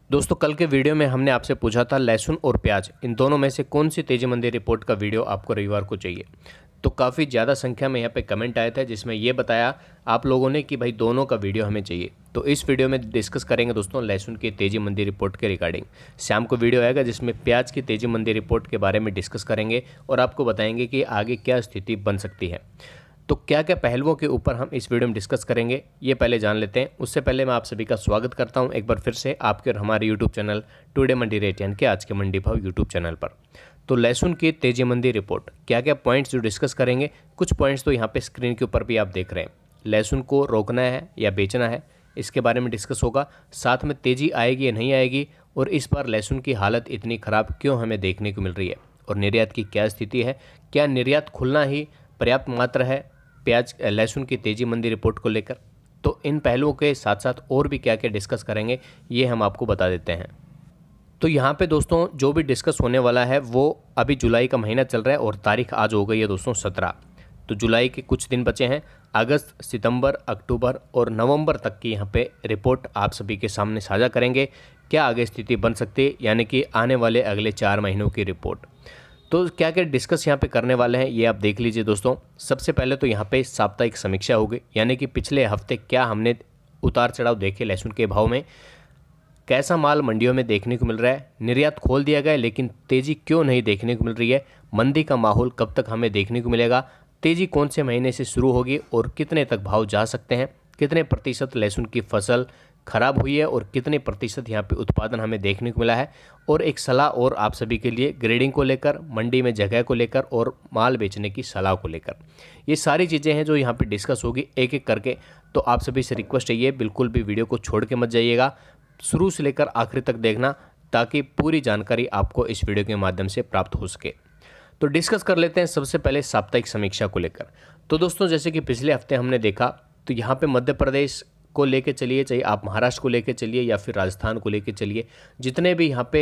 दोस्तों कल के वीडियो में हमने आपसे पूछा था लहसुन और प्याज इन दोनों में से कौन सी तेजी मंदी रिपोर्ट का वीडियो आपको रविवार को चाहिए। तो काफ़ी ज़्यादा संख्या में यहाँ पे कमेंट आए थे जिसमें ये बताया आप लोगों ने कि भाई दोनों का वीडियो हमें चाहिए। तो इस वीडियो में डिस्कस करेंगे दोस्तों लहसुन की तेजी मंदी रिपोर्ट के रिगार्डिंग। शाम को वीडियो आएगा जिसमें प्याज की तेजी मंदी रिपोर्ट के बारे में डिस्कस करेंगे और आपको बताएंगे कि आगे क्या स्थिति बन सकती है। तो क्या क्या पहलुओं के ऊपर हम इस वीडियो में डिस्कस करेंगे ये पहले जान लेते हैं। उससे पहले मैं आप सभी का स्वागत करता हूं एक बार फिर से आपके और हमारे यूट्यूब चैनल टुडे मंडी रेट यानी कि आज के मंडी भाव यूट्यूब चैनल पर। तो लहसुन की तेजी मंदी रिपोर्ट क्या क्या पॉइंट्स जो डिस्कस करेंगे, कुछ पॉइंट्स तो यहाँ पे स्क्रीन के ऊपर भी आप देख रहे हैं। लहसुन को रोकना है या बेचना है इसके बारे में डिस्कस होगा, साथ में तेज़ी आएगी या नहीं आएगी और इस बार लहसुन की हालत इतनी ख़राब क्यों हमें देखने को मिल रही है और निर्यात की क्या स्थिति है, क्या निर्यात खुलना ही पर्याप्त मात्रा है प्याज लहसुन की तेजी मंदी रिपोर्ट को लेकर। तो इन पहलुओं के साथ साथ और भी क्या क्या डिस्कस करेंगे ये हम आपको बता देते हैं। तो यहाँ पे दोस्तों जो भी डिस्कस होने वाला है वो अभी जुलाई का महीना चल रहा है और तारीख आज हो गई है दोस्तों 17। तो जुलाई के कुछ दिन बचे हैं, अगस्त, सितंबर, अक्टूबर और नवंबर तक की यहाँ पे रिपोर्ट आप सभी के सामने साझा करेंगे। क्या आगे स्थिति बन सकती है यानी कि आने वाले अगले 4 महीनों की रिपोर्ट। तो क्या क्या डिस्कस यहाँ पे करने वाले हैं ये आप देख लीजिए दोस्तों। सबसे पहले तो यहाँ पे साप्ताहिक समीक्षा होगी यानी कि पिछले हफ्ते क्या हमने उतार चढ़ाव देखे लहसुन के भाव में, कैसा माल मंडियों में देखने को मिल रहा है, निर्यात खोल दिया गया लेकिन तेज़ी क्यों नहीं देखने को मिल रही है, मंदी का माहौल कब तक हमें देखने को मिलेगा, तेज़ी कौन से महीने से शुरू होगी और कितने तक भाव जा सकते हैं, कितने प्रतिशत लहसुन की फसल खराब हुई है और कितने प्रतिशत यहाँ पे उत्पादन हमें देखने को मिला है, और एक सलाह और आप सभी के लिए ग्रेडिंग को लेकर, मंडी में जगह को लेकर और माल बेचने की सलाह को लेकर। ये सारी चीज़ें हैं जो यहाँ पे डिस्कस होगी एक एक करके। तो आप सभी से रिक्वेस्ट है बिल्कुल भी वीडियो को छोड़ के मत जाइएगा, शुरू से लेकर आखिर तक देखना ताकि पूरी जानकारी आपको इस वीडियो के माध्यम से प्राप्त हो सके। तो डिस्कस कर लेते हैं सबसे पहले साप्ताहिक समीक्षा को लेकर। तो दोस्तों जैसे कि पिछले हफ्ते हमने देखा तो यहाँ पे मध्य प्रदेश को लेके चलिए, चाहे आप महाराष्ट्र को लेके चलिए या फिर राजस्थान को लेके चलिए, जितने भी यहाँ पे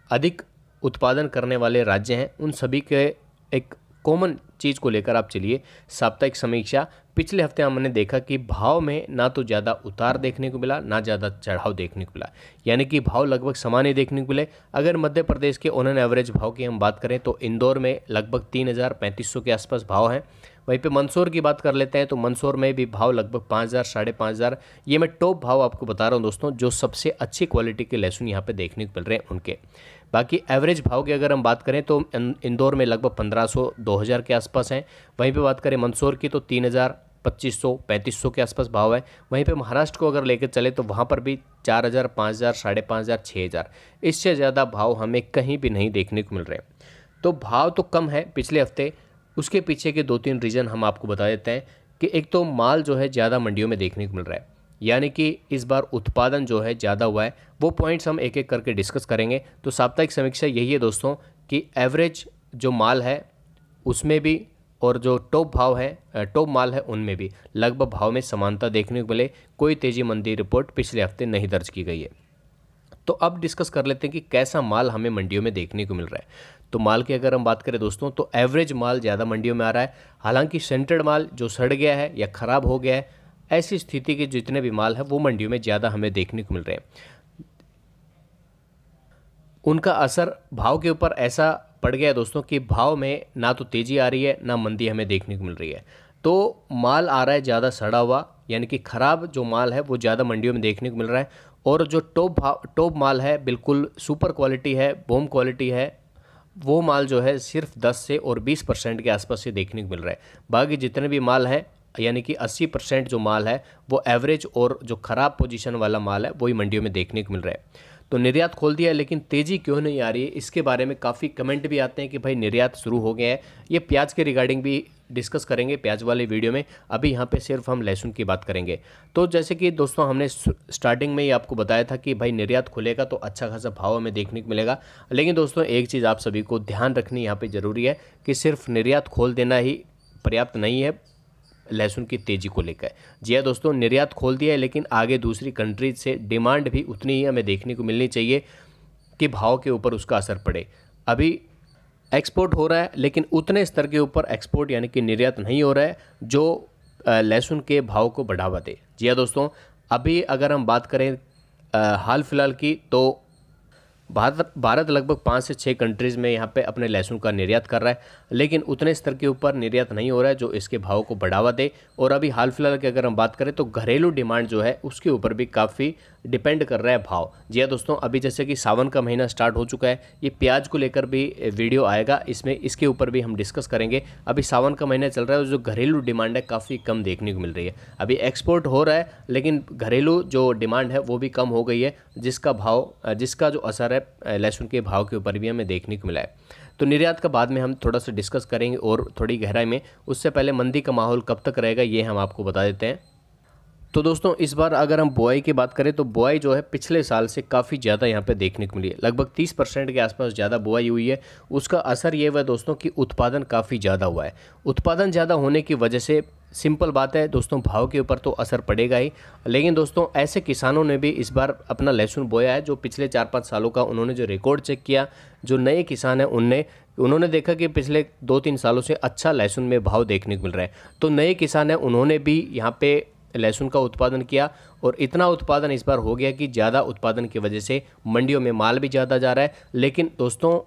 अधिक उत्पादन करने वाले राज्य हैं उन सभी के एक कॉमन चीज़ को लेकर आप चलिए साप्ताहिक समीक्षा। पिछले हफ्ते हमने देखा कि भाव में ना तो ज़्यादा उतार देखने को मिला ना ज़्यादा चढ़ाव देखने को मिला, यानी कि भाव लगभग समान ही देखने को मिले। अगर मध्य प्रदेश के ऑन एन एवरेज भाव की हम बात करें तो इंदौर में लगभग 3,000-3,500 के आसपास भाव हैं। वहीं पे मंदसौर की बात कर लेते हैं तो मंदसौर में भी भाव लगभग 5,000 5,500। ये मैं टॉप भाव आपको बता रहा हूँ दोस्तों, जो सबसे अच्छी क्वालिटी के लहसुन यहाँ पे देखने को मिल रहे हैं उनके। बाकी एवरेज भाव की अगर हम बात करें तो इंदौर में लगभग 1,500-2,000 के आसपास हैं। वहीं पे बात करें मंदसौर की तो 3,000, 2,500-3,500 के आसपास भाव है। वहीं पे महाराष्ट्र को अगर लेकर चले तो वहाँ पर भी 4,000, 5,000, 5,500, 6,000, इससे ज़्यादा भाव हमें कहीं भी नहीं देखने को मिल रहे। तो भाव तो कम है पिछले हफ्ते, उसके पीछे के 2-3 रीज़न हम आपको बता देते हैं कि एक तो माल जो है ज़्यादा मंडियों में देखने को मिल रहा है, यानी कि इस बार उत्पादन जो है ज़्यादा हुआ है। वो पॉइंट्स हम एक एक करके डिस्कस करेंगे। तो साप्ताहिक समीक्षा यही है दोस्तों कि एवरेज जो माल है उसमें भी और जो टॉप भाव है टॉप माल है उनमें भी लगभग भाव में समानता देखने को मिले। कोई तेजी मंदी रिपोर्ट पिछले हफ्ते नहीं दर्ज की गई है। तो अब डिस्कस कर लेते हैं कि कैसा माल हमें मंडियों में देखने को मिल रहा है। तो माल की अगर हम बात करें दोस्तों तो एवरेज माल ज़्यादा मंडियों में आ रहा है, हालांकि सेंटर्ड माल जो सड़ गया है या ख़राब हो गया है ऐसी स्थिति के जितने भी माल है वो मंडियों में ज़्यादा हमें देखने को मिल रहे हैं। उनका असर भाव के ऊपर ऐसा पड़ गया दोस्तों कि भाव में ना तो तेज़ी आ रही है ना मंदी हमें देखने को मिल रही है। तो माल आ रहा है ज़्यादा सड़ा हुआ, यानी कि ख़राब जो माल है वो ज़्यादा मंडियों में देखने को मिल रहा है, और जो टॉप माल है बिल्कुल सुपर क्वालिटी है, बॉम क्वालिटी है, वो माल जो है सिर्फ 10 से और 20% के आसपास से देखने को मिल रहा है। बाकी जितने भी माल हैं यानी कि 80% जो माल है वो एवरेज और जो ख़राब पोजीशन वाला माल है वही मंडियों में देखने को मिल रहा है। तो निर्यात खोल दिया है लेकिन तेज़ी क्यों नहीं आ रही है, इसके बारे में काफ़ी कमेंट भी आते हैं कि भाई निर्यात शुरू हो गया है। ये प्याज के रिगार्डिंग भी डिस्कस करेंगे प्याज वाले वीडियो में, अभी यहाँ पे सिर्फ हम लहसुन की बात करेंगे। तो जैसे कि दोस्तों हमने स्टार्टिंग में ही आपको बताया था कि भाई निर्यात खुलेगा तो अच्छा खासा भाव हमें देखने को मिलेगा। लेकिन दोस्तों एक चीज़ आप सभी को ध्यान रखनी यहाँ पर ज़रूरी है कि सिर्फ निर्यात खोल देना ही पर्याप्त नहीं है लहसुन की तेज़ी को लेकर। जी हाँ दोस्तों, निर्यात खोल दिया है लेकिन आगे दूसरी कंट्रीज से डिमांड भी उतनी ही हमें देखने को मिलनी चाहिए कि भाव के ऊपर उसका असर पड़े। अभी एक्सपोर्ट हो रहा है लेकिन उतने स्तर के ऊपर एक्सपोर्ट यानी कि निर्यात नहीं हो रहा है जो लहसुन के भाव को बढ़ावा दे। जी हाँ दोस्तों, अभी अगर हम बात करें हाल फिलहाल की, तो भारत लगभग 5 से 6 कंट्रीज़ में यहाँ पे अपने लहसुन का निर्यात कर रहा है, लेकिन उतने स्तर के ऊपर निर्यात नहीं हो रहा है जो इसके भाव को बढ़ावा दे। और अभी हाल फिलहाल की अगर हम बात करें तो घरेलू डिमांड जो है उसके ऊपर भी काफ़ी डिपेंड कर रहा है भाव। जी हाँ दोस्तों, अभी जैसे कि सावन का महीना स्टार्ट हो चुका है, ये प्याज को लेकर भी वीडियो आएगा, इसमें इसके ऊपर भी हम डिस्कस करेंगे। अभी सावन का महीना चल रहा है और जो घरेलू डिमांड है काफ़ी कम देखने को मिल रही है। अभी एक्सपोर्ट हो रहा है लेकिन घरेलू जो डिमांड है वो भी कम हो गई है, जिसका जो असर है लहसुन के भाव के ऊपर भी हमें देखने को मिला है। तो निर्यात का बाद में हम थोड़ा सा डिस्कस करेंगे और थोड़ी गहराई में। उससे पहले मंदी का माहौल कब तक रहेगा ये हम आपको बता देते हैं। तो दोस्तों, इस बार अगर हम बुआई की बात करें तो बुआई जो है पिछले साल से काफ़ी ज़्यादा यहाँ पे देखने को मिली है। लगभग 30% के आसपास ज़्यादा बुआई हुई है। उसका असर ये हुआ दोस्तों कि उत्पादन काफ़ी ज़्यादा हुआ है। उत्पादन ज़्यादा होने की वजह से सिंपल बात है दोस्तों, भाव के ऊपर तो असर पड़ेगा ही। लेकिन दोस्तों, ऐसे किसानों ने भी इस बार अपना लहसुन बोया है जो पिछले 4-5 सालों का उन्होंने जो रिकॉर्ड चेक किया, जो नए किसान हैं उन्होंने देखा कि पिछले 2-3 सालों से अच्छा लहसुन में भाव देखने को मिल रहा है। तो नए किसान हैं उन्होंने भी यहाँ पे लहसुन का उत्पादन किया और इतना उत्पादन इस बार हो गया कि ज़्यादा उत्पादन की वजह से मंडियों में माल भी ज़्यादा जा रहा है। लेकिन दोस्तों,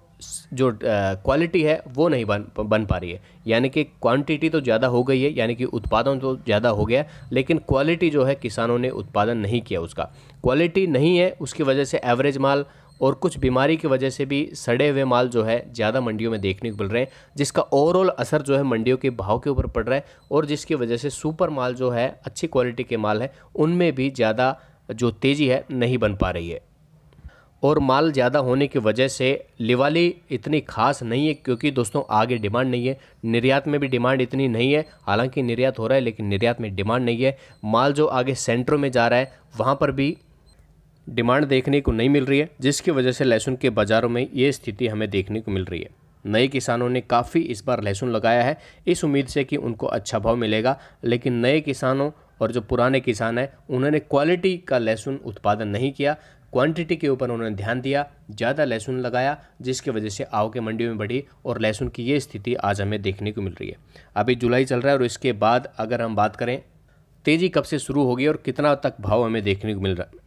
जो क्वालिटी है वो नहीं बन पा रही है। यानी कि क्वांटिटी तो ज़्यादा हो गई है, यानी कि उत्पादन तो ज़्यादा हो गया, लेकिन क्वालिटी जो है किसानों ने उत्पादन नहीं किया, उसका क्वालिटी नहीं है। उसकी वजह से एवरेज माल और कुछ बीमारी की वजह से भी सड़े हुए माल जो है ज़्यादा मंडियों में देखने को मिल रहे हैं, जिसका ओवरऑल असर जो है मंडियों के भाव के ऊपर पड़ रहा है। और जिसकी वजह से सुपर माल जो है, अच्छी क्वालिटी के माल है, उनमें भी ज़्यादा जो तेज़ी है नहीं बन पा रही है। और माल ज़्यादा होने की वजह से लिवाली इतनी खास नहीं है, क्योंकि दोस्तों आगे डिमांड नहीं है। निर्यात में भी डिमांड इतनी नहीं है, हालांकि निर्यात हो रहा है लेकिन निर्यात में डिमांड नहीं है। माल जो आगे सेंटरों में जा रहा है वहाँ पर भी डिमांड देखने को नहीं मिल रही है, जिसकी वजह से लहसुन के बाज़ारों में ये स्थिति हमें देखने को मिल रही है। नए किसानों ने काफ़ी इस बार लहसुन लगाया है इस उम्मीद से कि उनको अच्छा भाव मिलेगा, लेकिन नए किसानों और जो पुराने किसान हैं उन्होंने क्वालिटी का लहसुन उत्पादन नहीं किया, क्वांटिटी के ऊपर उन्होंने ध्यान दिया, ज़्यादा लहसुन लगाया, जिसकी वजह से आवक मंडियों में बढ़ी और लहसुन की ये स्थिति आज हमें देखने को मिल रही है। अभी जुलाई चल रहा है और इसके बाद अगर हम बात करें तेज़ी कब से शुरू होगी और कितना तक भाव हमें देखने को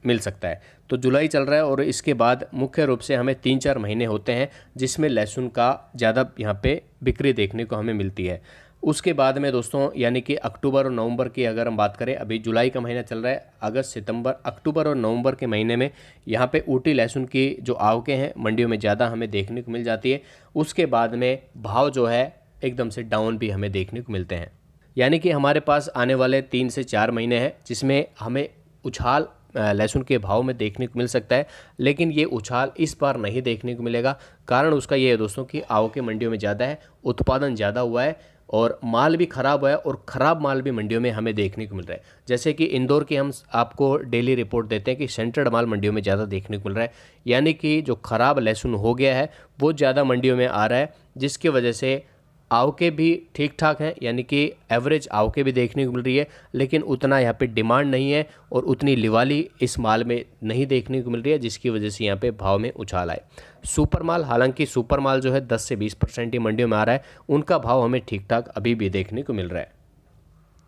मिल सकता है, तो जुलाई चल रहा है और इसके बाद मुख्य रूप से हमें 3-4 महीने होते हैं जिसमें लहसुन का ज़्यादा यहाँ पे बिक्री देखने को हमें मिलती है। उसके बाद में दोस्तों, यानी कि अक्टूबर और नवंबर की अगर हम बात करें, अभी जुलाई का महीना चल रहा है, अगस्त, सितंबर, अक्टूबर और नवंबर के महीने में यहाँ पे ऊटी लहसुन की जो आवकें हैं मंडियों में ज़्यादा हमें देखने को मिल जाती है। उसके बाद में भाव जो है एकदम से डाउन भी हमें देखने को मिलते हैं। यानी कि हमारे पास आने वाले 3 से 4 महीने हैं जिसमें हमें उछाल लहसुन के भाव में देखने को मिल सकता है, लेकिन ये उछाल इस बार नहीं देखने को मिलेगा। कारण उसका ये है दोस्तों कि आवकें मंडियों में ज़्यादा है, उत्पादन ज़्यादा हुआ है और माल भी ख़राब हुआ है और ख़राब माल भी मंडियों में हमें देखने को मिल रहा है। जैसे कि इंदौर की हम आपको डेली रिपोर्ट देते हैं कि सेंट्रड माल मंडियों में ज़्यादा देखने को मिल रहा है, यानी कि जो ख़राब लहसुन हो गया है वो ज़्यादा मंडियों में आ रहा है, जिसकी वजह से आवकें भी ठीक ठाक हैं, यानी कि एवरेज आवकें भी देखने को मिल रही है, लेकिन उतना यहाँ पे डिमांड नहीं है और उतनी लिवाली इस माल में नहीं देखने को मिल रही है, जिसकी वजह से यहाँ पे भाव में उछाल आए। सुपर माल, हालांकि सुपर माल जो है 10 से 20% ही मंडियों में आ रहा है, उनका भाव हमें ठीक ठाक अभी भी देखने को मिल रहा है।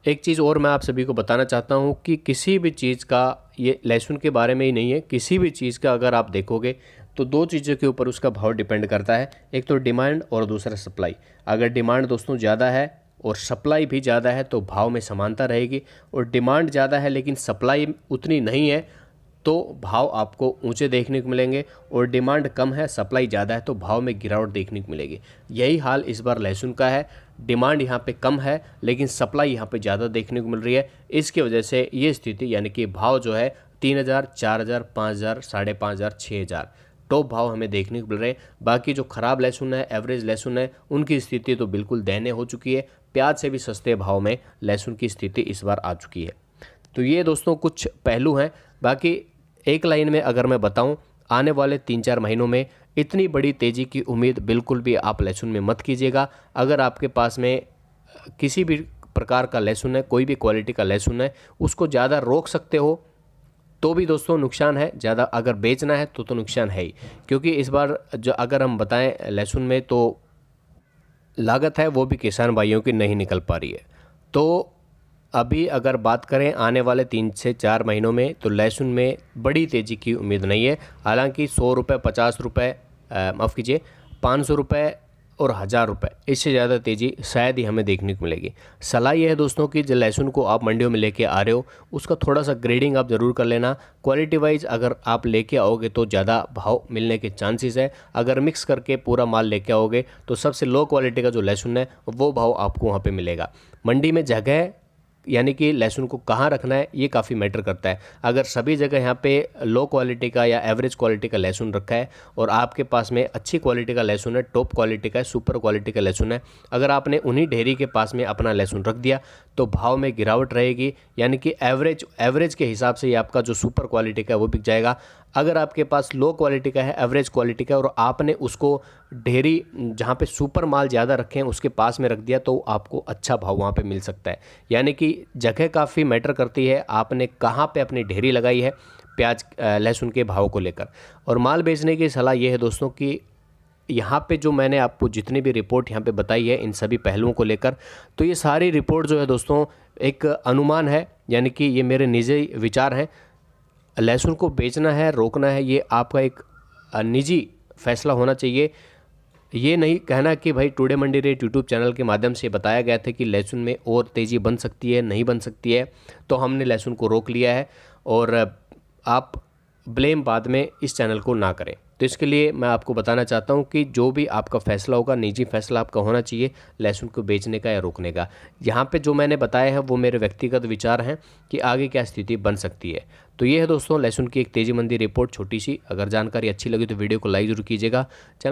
एक चीज़ और मैं आप सभी को बताना चाहता हूँ कि किसी भी चीज़ का, ये लहसुन के बारे में ही नहीं है, किसी भी चीज़ का अगर आप देखोगे तो 2 चीज़ों के ऊपर उसका भाव डिपेंड करता है, एक तो डिमांड और दूसरा सप्लाई। अगर डिमांड दोस्तों ज़्यादा है और सप्लाई भी ज़्यादा है तो भाव में समानता रहेगी, और डिमांड ज़्यादा है लेकिन सप्लाई उतनी नहीं है तो भाव आपको ऊंचे देखने को मिलेंगे, और डिमांड कम है, सप्लाई ज़्यादा है तो भाव में गिरावट देखने को मिलेगी। यही हाल इस बार लहसुन का है, डिमांड यहाँ पे कम है लेकिन सप्लाई यहाँ पे ज़्यादा देखने को मिल रही है। इसकी वजह से ये स्थिति, यानी कि भाव जो है 3000, 4000, 5000, 5500, 6000 टॉप भाव हमें देखने को मिल रहे हैं। बाकी जो ख़राब लहसुन है, एवरेज लहसुन है, उनकी स्थिति तो बिल्कुल दयनीय हो चुकी है। प्याज से भी सस्ते भाव में लहसुन की स्थिति इस बार आ चुकी है। तो ये दोस्तों कुछ पहलू हैं। बाकी एक लाइन में अगर मैं बताऊं, आने वाले 3-4 महीनों में इतनी बड़ी तेज़ी की उम्मीद बिल्कुल भी आप लहसुन में मत कीजिएगा। अगर आपके पास में किसी भी प्रकार का लहसुन है, कोई भी क्वालिटी का लहसुन है, उसको ज़्यादा रोक सकते हो तो भी दोस्तों नुकसान है, ज़्यादा अगर बेचना है तो नुकसान है ही। क्योंकि इस बार जो अगर हम बताएं लहसुन में तो लागत है वो भी किसान भाइयों की नहीं निकल पा रही है। तो अभी अगर बात करें आने वाले 3 से 4 महीनों में, तो लहसुन में बड़ी तेज़ी की उम्मीद नहीं है। हालांकि 100 रुपये, 50 रुपये, माफ़ कीजिए 500 रुपये और 1000 रुपये, इससे ज़्यादा तेज़ी शायद ही हमें देखने को मिलेगी। सलाह यह है दोस्तों कि जो लहसुन को आप मंडियों में लेके आ रहे हो, उसका थोड़ा सा ग्रेडिंग आप ज़रूर कर लेना। क्वालिटी वाइज अगर आप लेके आओगे तो ज़्यादा भाव मिलने के चांसेस है। अगर मिक्स करके पूरा माल लेके आओगे तो सबसे लो क्वालिटी का जो लहसुन है वो भाव आपको वहाँ पर मिलेगा। मंडी में जगह यानी कि लहसुन को कहाँ रखना है ये काफ़ी मैटर करता है। अगर सभी जगह यहाँ पे लो क्वालिटी का या एवरेज क्वालिटी का लहसुन रखा है और आपके पास में अच्छी क्वालिटी का लहसुन है, टॉप क्वालिटी का है, सुपर क्वालिटी का लहसुन है, अगर आपने उन्हीं ढेरी के पास में अपना लहसुन रख दिया तो भाव में गिरावट रहेगी। यानी कि एवरेज के हिसाब से ही आपका जो सुपर क्वालिटी का है वो बिक जाएगा। अगर आपके पास लो क्वालिटी का है, एवरेज क्वालिटी का है और आपने उसको ढेरी जहाँ पे सुपर माल ज़्यादा रखे हैं उसके पास में रख दिया तो आपको अच्छा भाव वहाँ पे मिल सकता है। यानी कि जगह काफ़ी मैटर करती है, आपने कहाँ पे अपनी ढेरी लगाई है प्याज लहसुन के भाव को लेकर। और माल बेचने की सलाह ये है दोस्तों कि यहाँ पे जो मैंने आपको जितनी भी रिपोर्ट यहाँ पे बताई है इन सभी पहलुओं को लेकर, तो ये सारी रिपोर्ट जो है दोस्तों एक अनुमान है, यानी कि ये मेरे निजी विचार हैं। लहसुन को बेचना है, रोकना है, ये आपका एक निजी फैसला होना चाहिए। ये नहीं कहना कि भाई टुडे मंडी रेट यूट्यूब चैनल के माध्यम से बताया गया था कि लहसुन में और तेज़ी बन सकती है, नहीं बन सकती है, तो हमने लहसुन को रोक लिया है। और आप ब्लेम बाद में इस चैनल को ना करें। तो इसके लिए मैं आपको बताना चाहता हूं कि जो भी आपका फ़ैसला होगा, निजी फ़ैसला आपका होना चाहिए लहसुन को बेचने का या रोकने का। यहाँ पे जो मैंने बताया है वो मेरे व्यक्तिगत विचार हैं कि आगे क्या स्थिति बन सकती है। तो ये है दोस्तों लहसुन की एक तेज़ी मंदी रिपोर्ट छोटी सी। अगर जानकारी अच्छी लगी तो वीडियो को लाइक ज़रूर कीजिएगा। चैनल